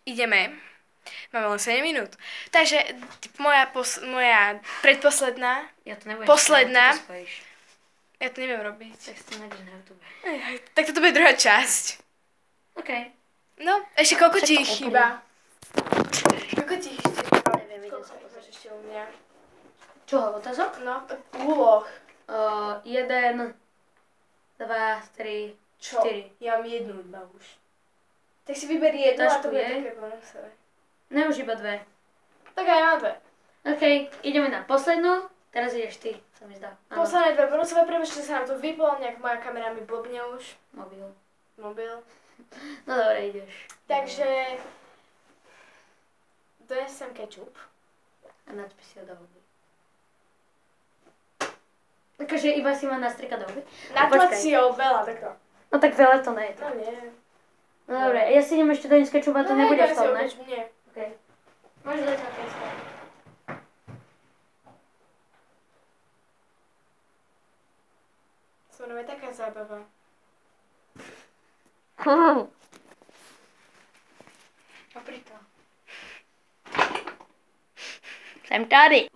ideme. Máme len 7 minút. Takže moja predposledná, posledná. Ja to neviem robiť. Tak si to nájdeš na YouTube. Tak toto bude druhá časť. OK. No, ešte koľko ti chýba? Koľko ti chýba? Neviem, Koľko máš ešte u mňa? Čoho, otázok? No, úloh. 1, 2, 3, 4. Ja mám jednu iba už. Tak si vyber jednu a to bude také bonusové. Ne, už iba 2. Tak aj ja mám 2. OK, ideme na poslednú. Teraz ideš ty, sa mi zdá. Posledné 2 bonusové, prebočte sa nám to vyplo, nejak moja kamera mi blbne už. Mobil. No dobre, ideš. Takže... donesem kečup. A nadpí si ho do huby. Takže iba si ma nastrikať do huby? Natlač si ho veľa, takto. No tak veľa to nie je. No nie. No dobre, ja si idem ešte doniesť kečup a to nebude v tom, ne? Nie. OK. Môžeš dať na kečup. Som nové taká zábava. Popri to. Jsem tady.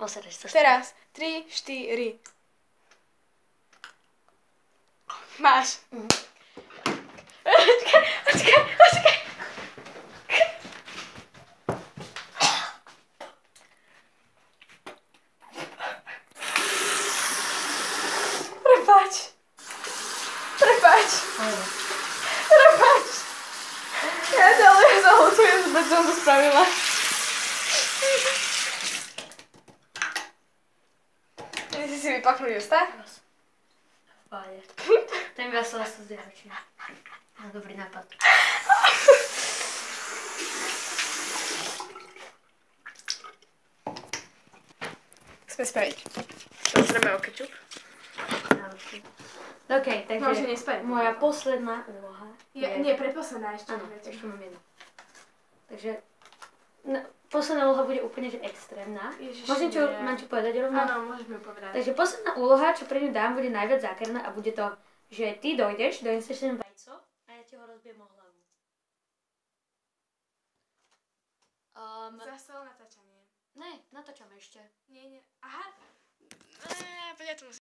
Teraz 3, 4. Máš. Počkaj. Prepáč. Ja zahlcujem, že som to spravila. Nechci si vypaknúť ústa? Páde. Ten vesel sa zdiačí. No dobrý nápad. Sme spraviť. Pozrieme o kečup. OK, takže moja posledná úloha je... Nie, predposledná ešte. Áno, ešte mám jednu. Takže posledná úloha bude úplne že extrémna. Môžem mám čo povedať rovno? Áno, môžeš mi povedať. Takže posledná úloha, čo pre ňu dám, bude najviac zákerná a bude to, že ty dojdeš, doneseš ten vajco a ja ti ho rozbijem o hlavu. Zastalo natáčanie. Ne, natáčame ešte. Nie. Aha. Poďa to musím.